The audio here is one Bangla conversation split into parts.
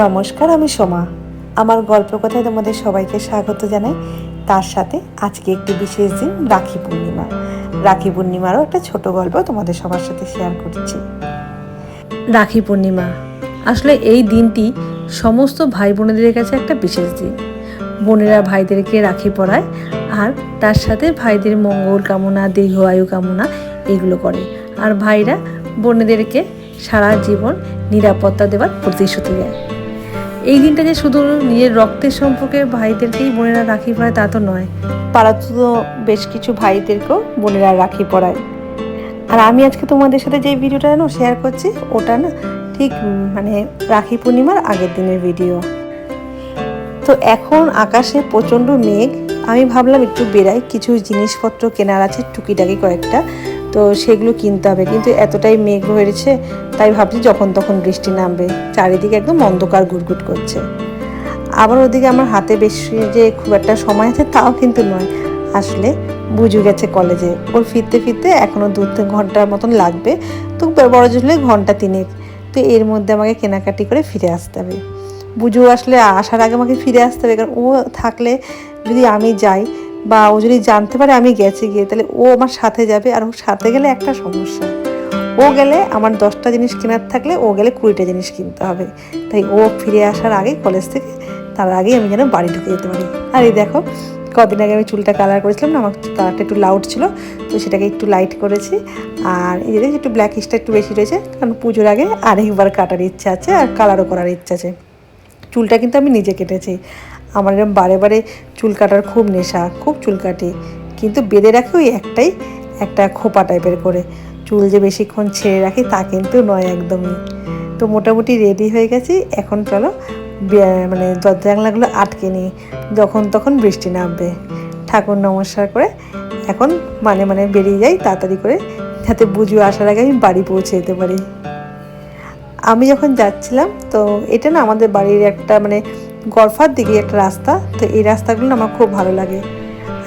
নমস্কার, আমি সোমা। আমার গল্প কথায় তোমাদের সবাইকে স্বাগত জানাই। তার সাথে আজকে একটি বিশেষ দিন, রাখি পূর্ণিমা। রাখি পূর্ণিমারও একটা ছোট গল্প তোমাদের সবার সাথে শেয়ার করছি। রাখি পূর্ণিমা আসলে এই দিনটি সমস্ত ভাই বোনেদের কাছে একটা বিশেষ দিন। বোনেরা ভাইদেরকে রাখি পরায় আর তার সাথে ভাইদের মঙ্গল কামনা, দীর্ঘ আয়ু কামনা এগুলো করে। আর ভাইরা বোনেদেরকে সারা জীবন নিরাপত্তা দেওয়ার প্রতিশ্রুতি দেয়। এই দিনটা যে শুধু নিজের রক্তের সম্পর্কে ভাইদেরকেই বোনেরা রাখি পরায় তা তো নয়, পাড়াতে তো বেশ কিছু ভাইদেরকেও বোনেরা রাখি পরায়। আর আমি আজকে তোমাদের সাথে যে ভিডিওটা শেয়ার করছি ওটা না ঠিক রাখি পূর্ণিমার আগের দিনের ভিডিও। তো এখন আকাশে প্রচণ্ড মেঘ। আমি ভাবলাম একটু বেরাই, কিছু জিনিসপত্র কেনার আছে টুকিটাকি কয়েকটা, তো সেগুলো কিনতে হবে। কিন্তু এতটাই মেঘ হয়েছে তাই ভাবছি যখন তখন বৃষ্টি নামবে। চারিদিকে একদম অন্ধকার গুটগুট করছে। আবার ওদিকে আমার হাতে বেশি যে খুব একটা সময় আছে তাও কিন্তু নয়। আসলে বুঝু গেছে কলেজে, ওর ফিরতে ফিরতে এখনও 2-3 ঘন্টার মতন লাগবে। তো বড় জুড়লে ঘন্টা 3। তো এর মধ্যে আমাকে কেনাকাটি করে ফিরে আসতে হবে। বুঝু আসলে আসার আগে আমাকে ফিরে আসতে হবে, কারণ ও থাকলে যদি আমি যাই বা ও যদি জানতে পারে আমি গেছি গিয়ে, তাহলে ও আমার সাথে যাবে। আর ওর সাথে গেলে একটা সমস্যা, ও গেলে আমার 10টা জিনিস কেনার থাকলে ও গেলে 20টা জিনিস কিনতে হবে। তাই ও ফিরে আসার আগে কলেজ থেকে, তার আগে আমি যেন বাড়ি ঢুকে যেতে পারি। আর এই দেখো, কদিন আগে আমি চুলটা কালার করেছিলাম না, আমার কালারটা একটু লাউড ছিল, তো সেটাকে একটু লাইট করেছি। আর এই যে একটু ব্ল্যাকিশটা একটু বেশি রয়েছে, কারণ পুজোর আগে আরেকবার কাটার ইচ্ছা আছে আর কালারও করার ইচ্ছা আছে। চুলটা কিন্তু আমি নিজে কেটেছি। আমার এরকম বারে বারে চুল কাটার খুব নেশা, খুব চুল কাটি, কিন্তু বেঁধে রাখি ওই একটা খোপা টাইপের করে। চুল যে বেশিক্ষণ ছেড়ে রাখি তা কিন্তু নয় একদমই। তো মোটামুটি রেডি হয়ে গেছি। এখন চলো দরজা জানলাগুলো আটকে নিই, যখন তখন বৃষ্টি নামবে। ঠাকুর নমস্কার করে এখন বেরিয়ে যাই তাড়াতাড়ি করে, যাতে বুঝু আসার আগে আমি বাড়ি পৌঁছে যেতে পারি। আমি যখন যাচ্ছিলাম, তো এটা না আমাদের বাড়ির একটা গড়ফার দিকে একটা রাস্তা। তো এই রাস্তাগুলো আমার খুব ভালো লাগে।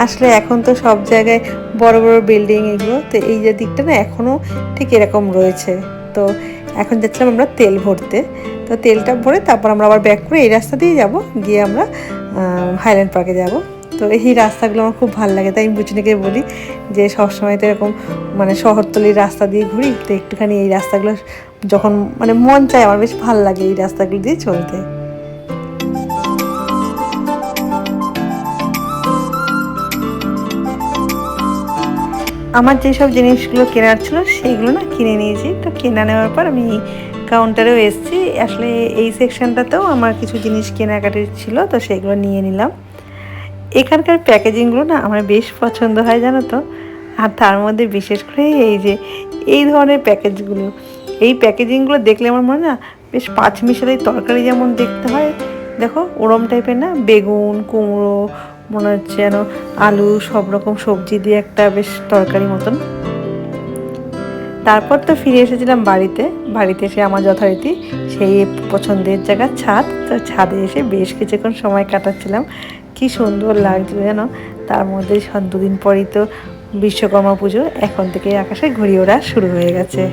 আসলে এখন তো সব জায়গায় বড় বড় বিল্ডিং এগুলো, তো এই যে দিকটা না এখনও ঠিক এরকম রয়েছে। তো এখন যাচ্ছিলাম আমরা তেল ভরতে। তো তেলটা ভরে তারপর আমরা আবার ব্যাক করে এই রাস্তা দিয়ে যাব, গিয়ে আমরা হাইল্যান্ড পার্কে যাব। তো এই রাস্তাগুলো আমার খুব ভালো লাগে। তাই আমি বুঝনিকে বলি যে সবসময় তো এরকম শহরতলির রাস্তা দিয়ে ঘুরি, তো একটুখানি এই রাস্তাগুলো যখন মন চায় আমার বেশ ভালো লাগে এই রাস্তাগুলো দিয়ে চলতে। আমার যেসব জিনিসগুলো কেনার ছিল সেইগুলো না কিনে নিয়েছি। তো কেনা নেওয়ার পর আমি কাউন্টারেও এসেছি। আসলে এই সেকশনটাতেও আমার কিছু জিনিস কেনাকাটির ছিল, তো সেগুলো নিয়ে নিলাম। এখানকার প্যাকেজিংগুলো না আমার বেশ পছন্দ হয়, জানো তো। আর তার মধ্যে বিশেষ করে এই ধরনের প্যাকেজগুলো, এই প্যাকেজিংগুলো দেখলে আমার মনে না বেশ পাঁচমিশালি তরকারি যেমন দেখতে হয়, দেখো ওরম টাইপের না। বেগুন, কুমড়ো, মনে হচ্ছে যেন আলু, সব রকম সবজি দিয়ে একটা বেশ তরকারি মতন। তারপর তো ফিরে এসেছিলাম বাড়িতে এসে আমার যথারীতি সেই পছন্দের জায়গা ছাদ। তো ছাদে এসে বেশ কিছুক্ষণ সময় কাটাচ্ছিলাম। কি সুন্দর লাগছিল যেন। তার মধ্যে 2 দিন পরই তো বিশ্বকর্মা পুজো, এখন থেকে আকাশে ঘুড়ি ওড়া শুরু হয়ে গেছে।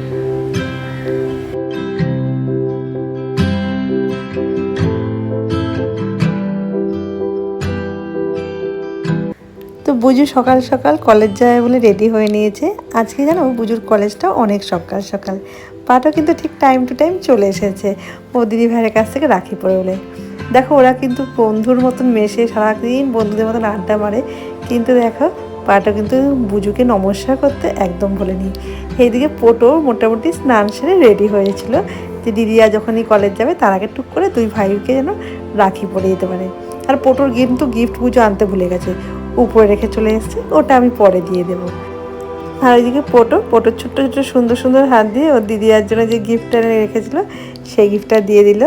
তো বুজু সকাল সকাল কলেজ যায় বলে রেডি হয়ে নিয়েছে। আজকে জানো বুজুর কলেজটা অনেক সকাল সকাল। পাটো কিন্তু ঠিক টাইম টু টাইম চলে এসেছে ও দিদি ভাইয়ের কাছ থেকে রাখি পরে বলে। দেখো ওরা কিন্তু বন্ধুর মতন মেশে, সারাদিন বন্ধুদের মতন আড্ডা মারে। কিন্তু দেখো পাটো কিন্তু বুজুকে নমস্কার করতে একদম ভোলেনি। এইদিকে পোটো মোটামুটি স্নান সেরে রেডি হয়েছিল যে দিদিরা যখনই কলেজ যাবে তার আগে টুক করে 2 ভাইকে যেন রাখি পরে যেতে পারে। আর পোটোর কিন্তু গিফট বুজু আনতে ভুলে গেছে, উপরে রেখে চলে এসেছে, ওটা আমি পরে দিয়ে দেবো। আর ওইদিকে পোটোর ছোট্ট ছোট্ট সুন্দর সুন্দর হাত দিয়ে ওর দিদিয়ার জন্য যে গিফটটা এনে রেখেছিলো সেই গিফটটা দিয়ে দিল।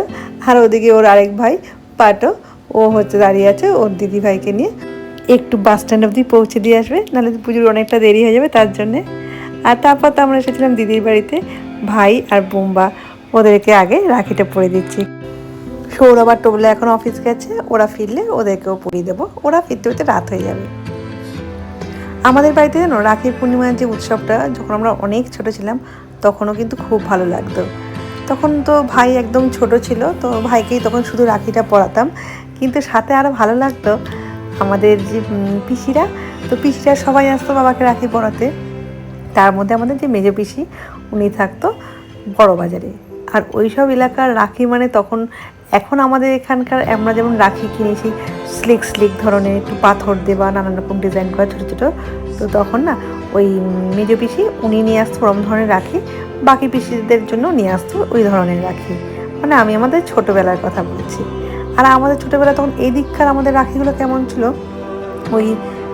আর ওদিকে ওর আরেক ভাই পাটো, ও দাঁড়িয়ে আছে ওর দিদি ভাইকে নিয়ে, একটু বাস স্ট্যান্ড অবধি পৌঁছে দিয়ে আসবে, নাহলে পুজোর অনেকটা দেরি হয়ে যাবে তার জন্যে। আর তারপর তো আমরা এসেছিলাম দিদির বাড়িতে। ভাই আর বোম্বা ওদেরকে আগে রাখিটা পরিয়ে দিচ্ছি। সৌরভ আর টোবলা এখন অফিস গেছে, ওরা ফিরলে ওদেরকেও পরিয়ে দেবো। ওরা ফিরতে ফিরতে রাত হয়ে যাবে। আমাদের বাড়িতে জানো রাখি পূর্ণিমার যে উৎসবটা, যখন আমরা অনেক ছোট ছিলাম তখনও কিন্তু খুব ভালো লাগতো। তখন তো ভাই একদম ছোট ছিল, তো ভাইকেই তখন শুধু রাখিটা পরাতাম। কিন্তু সাথে আরও ভালো লাগতো আমাদের যে পিসিরা, তো পিসিরা সবাই আসতো বাবাকে রাখি পরাতে। তার মধ্যে আমাদের যে মেজো পিসি, উনি থাকতো বড় বাজারে। আর ওই সব এলাকার রাখি মানে তখন, এখন আমাদের এখানকার আমরা যেমন রাখি কিনেছি স্লিক স্লিক ধরনের, একটু পাথর দেওয়া, নানান রকম ডিজাইন করা ছোটো ছোটো, তো তখন না ওই মেজো পিসি উনি নিয়ে আসতো ওরম ধরনের রাখি, বাকি পিসিদের জন্য নিয়ে আসতো ওই ধরনের রাখি। মানে আমি আমাদের ছোটোবেলার কথা বলছি। আর আমাদের ছোটোবেলা তখন এই দিককার আমাদের রাখিগুলো কেমন ছিল, ওই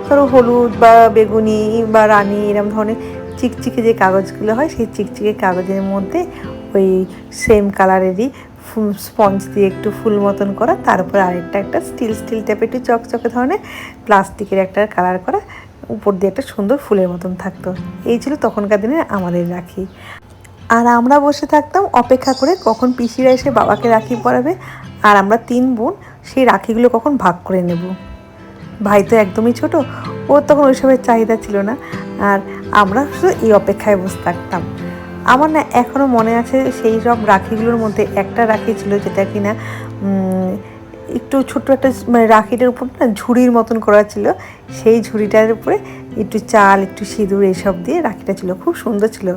ধরো হলুদ বা বেগুনি বা রানী এরকম ধরনের চিকচিকে যে কাগজগুলো হয়, সেই চিকচিকে কাগজের মধ্যে ওই সেম কালারেরই স্পঞ্জ দিয়ে একটু ফুল মতন করা, তারপরে আরেকটা একটা স্টিল টাইপের একটু চকচকে ধরনের প্লাস্টিকের একটা কালার করা, উপর দিয়ে একটা সুন্দর ফুলের মতন থাকতো। এই ছিল তখনকার দিনে আমাদের রাখি। আর আমরা বসে থাকতাম অপেক্ষা করে কখন পিসিরা এসে বাবাকে রাখি পরাবে, আর আমরা 3 বোন সেই রাখিগুলো কখন ভাগ করে নেব। ভাই তো একদমই ছোট, ওর তখন ওইসবের চাহিদা ছিল না, আর আমরা শুধু এই অপেক্ষায় বসে থাকতাম। আমার না এখনও মনে আছে সেই সব রাখিগুলোর মধ্যে একটা রাখি ছিল যেটা কিনা একটু ছোট্ট একটা, মানে রাখিটার উপর না ঝুড়ির মতন করা ছিল, সেই ঝুড়িটার উপরে একটু চাল, একটু সিঁদুর এইসব দিয়ে রাখিটা ছিল, খুব সুন্দর ছিল।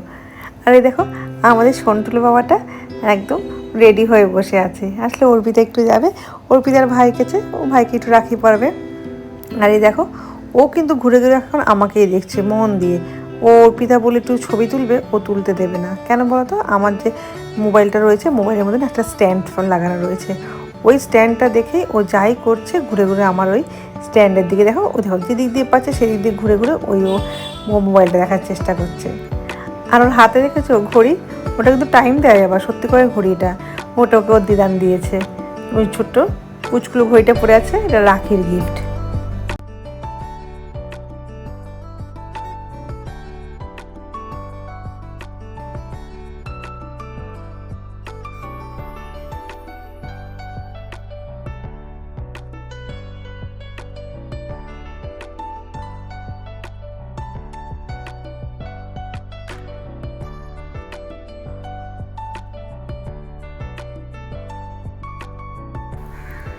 আর এই দেখো আমাদের সন্টুলো বাবাটা একদম রেডি হয়ে বসে আছে, আসলে অর্পিতা একটু যাবে, অর্পিতার ভাই গেছে, ও ভাইকে একটু রাখি পরাবে। আর এই দেখো ও কিন্তু ঘুরে ঘুরে এখন আমাকেই দেখছে মন দিয়ে। ও অর্পিতা বলে একটু ছবি তুলবে, ও তুলতে দেবে না। কেন বলো তো, আমার যে মোবাইলটা রয়েছে, মোবাইলের মধ্যে একটা স্ট্যান্ড লাগানো রয়েছে, ওই স্ট্যান্ডটা দেখেই ও যাই করছে ঘুরে ঘুরে আমার ওই স্ট্যান্ডের দিকে, দেখো ও দেখো যেদিক দিয়ে পাচ্ছে সেদিক দিয়ে ঘুরে ঘুরে ও মোবাইলটা দেখার চেষ্টা করছে। আর ওর হাতে দেখেছো ঘড়ি, ওটা কিন্তু টাইম দেয় আবার, সত্যি করে ঘড়িটা ওটা ওকে ওর দিদান দিয়েছে, ওই ছোট্ট কুচকুলো ঘড়িটা পড়ে আছে, এটা রাখির গিফট।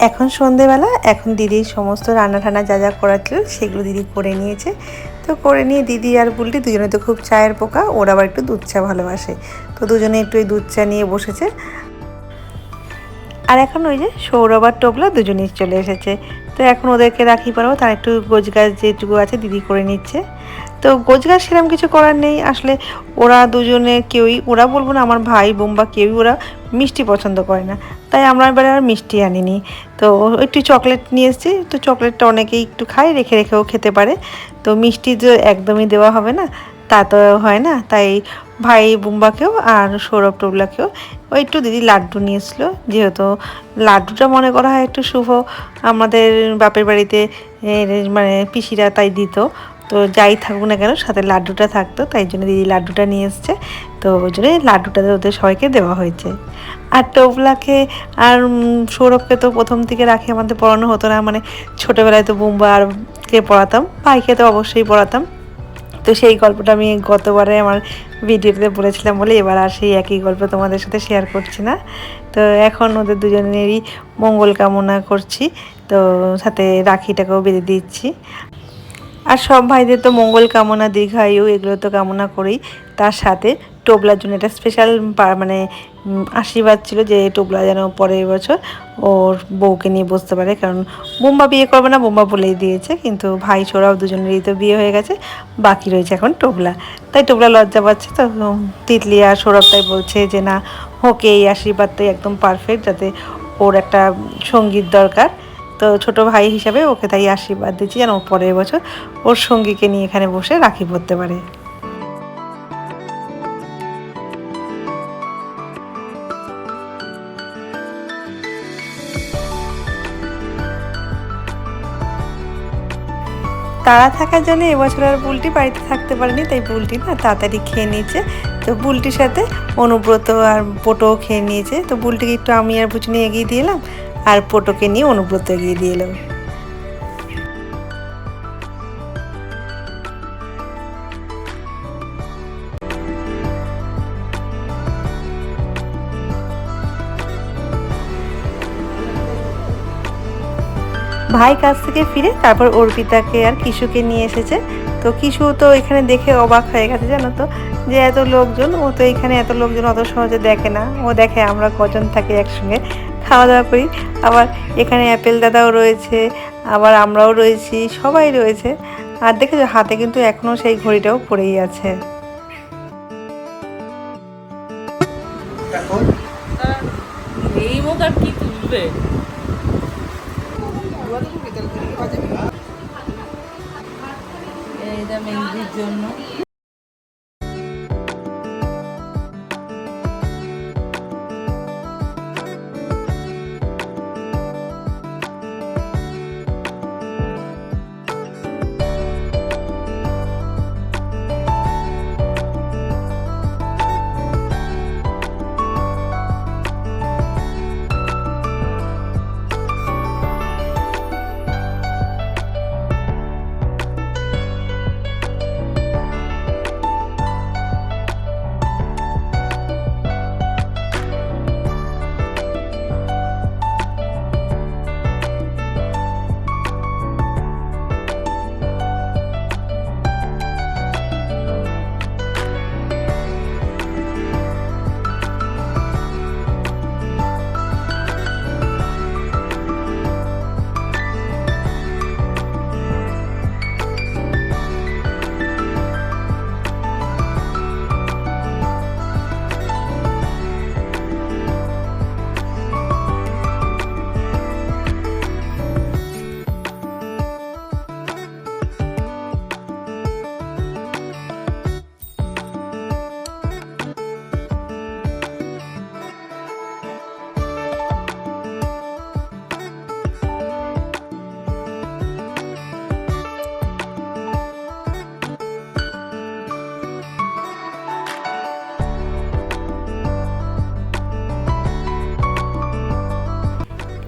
এখন সন্ধেবেলা, এখন দিদির সমস্ত রান্না ঠান্না যা যা করার ছিল সেগুলো দিদি করে নিয়েছে। তো করে নিয়ে দিদি আর বুলটি দুজনে তো খুব চায়ের পোকা, ওরা আবার একটু দুধ চা ভালোবাসে, তো দুজনে একটু এই দুধ চা নিয়ে বসেছে। আর এখন ওই যে সৌরভ আর টোপলা দুজনেই চলে এসেছে, তো এখন ওদেরকে রাখি পরাবো, তার একটু গোছগাছ যেটুকু আছে দিদি করে নিচ্ছে। তো গোছগাছ সেরকম কিছু করার নেই আসলে, ওরা দুজনে কেউই, ওরা বলবো না, আমার ভাই বোম্বা কেউই ওরা মিষ্টি পছন্দ করে না, তাই আমরা এবারে আর মিষ্টি আনিনি। তো একটু চকলেট নিয়ে এসেছি, তো চকলেটটা অনেকেই একটু খায়, রেখে রেখেও খেতে পারে, তো মিষ্টি যে একদমই দেওয়া হবে না তা তো হয় না, তাই ভাই বুম্বাকেও আর সৌরভ টোবলাকেও ওই একটু দিদি লাড্ডু নিয়ে এসলো, যেহেতু লাড্ডুটা মনে করা হয় একটু শুভ, আমাদের বাপের বাড়িতে মানে পিসিরা তাই দিত, তো যাই থাকুক না কেন সাথে লাড্ডুটা থাকতো, তাই জন্য দিদি লাড্ডুটা নিয়ে এসছে, তো ওই জন্য লাড্ডুটা ওদের সবাইকে দেওয়া হয়েছে। আর টোবলাকে আর সৌরভকে তো প্রথম থেকে রাখি আমাদের পড়ানো হতো না, মানে ছোটোবেলায় তো বুম্বা আর কে পড়াতাম, ভাইকে তো অবশ্যই পড়াতাম। তো সেই গল্পটা আমি গতবারে আমার ভিডিওতে বলেছিলাম বলে এবার আর সেই একই গল্প তোমাদের সাথে শেয়ার করছি না। তো এখন ওদের দুজনেরই মঙ্গল কামনা করছি, তো সাথে রাখিটাকেও বেঁধে দিচ্ছি। আর সব ভাইদের তো মঙ্গল কামনা, দীর্ঘায়ু এগুলো তো কামনা করেই, তার সাথে টোবলার জন্য একটা স্পেশাল মানে আশীর্বাদ ছিল যে টোবলা যেন পরের বছর ওর বউকে নিয়ে বসতে পারে, কারণ বোম্বা বিয়ে করবে না, বোম্বা বলেই দিয়েছে, কিন্তু ভাই ছোড়াও দুজনেরই তো বিয়ে হয়ে গেছে, বাকি রয়েছে এখন টোবলা, তাই টোবলা লজ্জা পাচ্ছে। তো তিতলি আর সৌরভ তাই বলছে যে না, ওকে এই আশীর্বাদটাই একদম পারফেক্ট, যাতে ওর একটা সঙ্গীত দরকার, তো ছোটো ভাই হিসাবে ওকে তাই আশীর্বাদ দিচ্ছি যেন ও পরের বছর ওর সঙ্গীকে নিয়ে এখানে বসে রাখি পরতে পারে। তাড়া থাকার জন্য এবছর আর বুলটি বাড়িতে থাকতে পারেনি, তাই বুলটি না তাড়াতাড়ি খেয়ে নিয়েছে। তো বুলটির সাথে অনুব্রত আর পোটোও খেয়ে নিয়েছে, তো বুলটিকে একটু আমি আর বুচনি এগিয়ে দিয়ে এলাম, আর পোটোকে নিয়ে অনুব্রত এগিয়ে দিয়ে এলাম। ভাই কাছ থেকে ফিরে তারপর অর্পিতাকে আর কিশুকে নিয়ে এসেছে। তো কিশু তো এখানে দেখে অবাক হয়ে গেছে, জানো তো, যে এত লোকজন, ও তো এখানে এত লোকজন অত সহজে দেখে না। ও দেখে আমরা কজন থাকি একসঙ্গে খাওয়া দাওয়া করি, আবার এখানে অ্যাপেল দাদাও রয়েছে, আবার আমরাও রয়েছি, সবাই রয়েছে। আর দেখেছো হাতে কিন্তু এখনও সেই ঘড়িটাও পড়েই আছে। এই মুখ আর কি তুলবে? এইটা মেহেন্দির জন্য।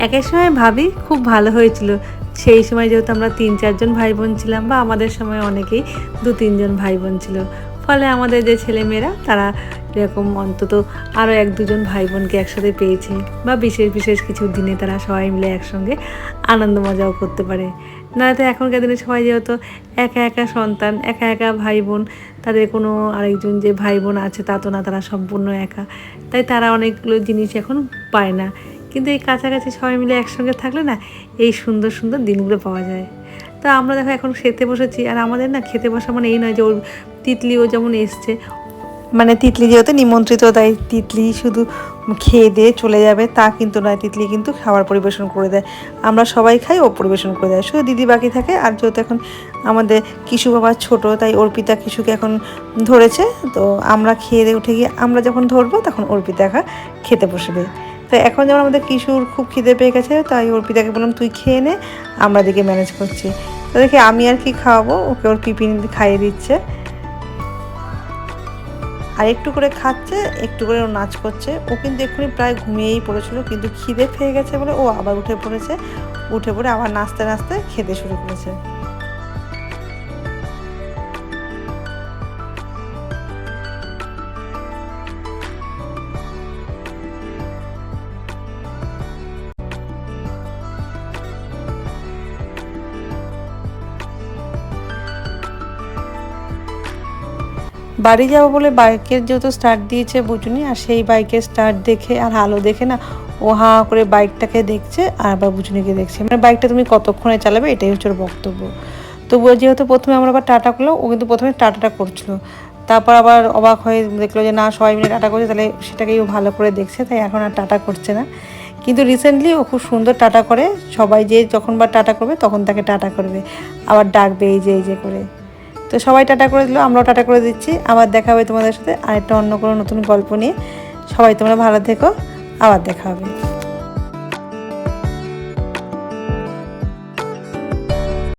এক এক সময় ভাবি খুব ভালো হয়েছিল, সেই সময় যেহেতু আমরা 3-4 ভাই বোন ছিলাম, বা আমাদের সময় অনেকেই 2-3 ভাই বোন ছিল, ফলে আমাদের যে ছেলেমেয়েরা তারা এরকম অন্তত আরও 1-2 ভাই বোনকে একসাথে পেয়েছে, বা বিশেষ বিশেষ কিছু দিনে তারা সবাই মিলে একসঙ্গে আনন্দ মজাও করতে পারে। নয়তো এখনকার দিনে সবাই যেহেতু একা একা সন্তান, একা একা ভাই বোন, তাদের কোনো আরেকজন যে ভাই বোন আছে তা তো না, তারা সম্পূর্ণ একা, তাই তারা অনেকগুলো জিনিস এখন পায় না। কিন্তু এই কাছাকাছি সবাই মিলে একসঙ্গে থাকলে না এই সুন্দর সুন্দর দিনগুলো পাওয়া যায়। তো আমরা দেখো এখন খেতে বসেছি, আর আমাদের না খেতে বসা মানে এই নয় যে ওর তিতলিও যেমন এসছে, মানে তিতলি যেহেতু নিমন্ত্রিত তাই তিতলি শুধু খেয়ে দিয়ে চলে যাবে তা কিন্তু নয়, তিতলি কিন্তু খাবার পরিবেশন করে দেয়। আমরা সবাই খাই, ও পরিবেশন করে দেয়, শুধু দিদি বাকি থাকে। আর যেহেতু এখন আমাদের কিশু বাবা ছোট, তাই অর্পিতা কিশুকে এখন ধরেছে। তো আমরা খেয়ে দিয়ে উঠে গিয়ে আমরা যখন ধরবো তখন অর্পিতা খেতে বসবে। তো এখন যেমন আমাদের কিশোর খুব খিদে পেয়ে গেছে, তাই অর্পিতাকে বললাম তুই খেয়ে নে, আমরা দিকে ম্যানেজ করছি। তো দেখি আমি আর কি খাওয়াবো, ওকে ওর টিফিন খাইয়ে দিচ্ছে, আর একটু করে খাচ্ছে, একটু করে ও নাচ করছে। ও কিন্তু এক্ষুনি প্রায় ঘুমিয়েই পড়েছিল, কিন্তু খিদে পেয়ে গেছে বলে ও আবার উঠে পড়েছে, উঠে পড়ে আবার নাচতে নাচতে খেতে শুরু করেছে। বাড়ি যাবো বলে বাইকের যেহেতু স্টার্ট দিয়েছে বুঝুনি, আর সেই বাইকের স্টার্ট দেখে আর আলো দেখে না ও হাঁ করে বাইকটাকে দেখছে আর আবার বুঝুনিকে দেখছে, মানে বাইকটা তুমি কতক্ষণে চালাবে এটাই হচ্ছে ওর বক্তব্য। তবুও যেহেতু প্রথমে আমরা আবার টাটা করলাম, ও কিন্তু প্রথমে টাটাটা করছিল, তারপর আবার অবাক হয়ে দেখলো যে না সবাই মিলে টাটা করছে, তাহলে সেটাকেই ও ভালো করে দেখছে, তাই এখন আর টাটা করছে না। কিন্তু রিসেন্টলি ও খুব সুন্দর টাটা করে, সবাই যে যখনবার টাটা করবে তখন তাকে টাটা করবে, আবার ডাকবে এই যে করে। তো সবাই টাটা করে দিল, আমরাও টাটা করে দিচ্ছি। আবার দেখা হবে তোমাদের সাথে আরেকটা অন্য কোনো নতুন গল্প নিয়ে। সবাই তোমরা ভালো থেকো, আবার দেখা হবে।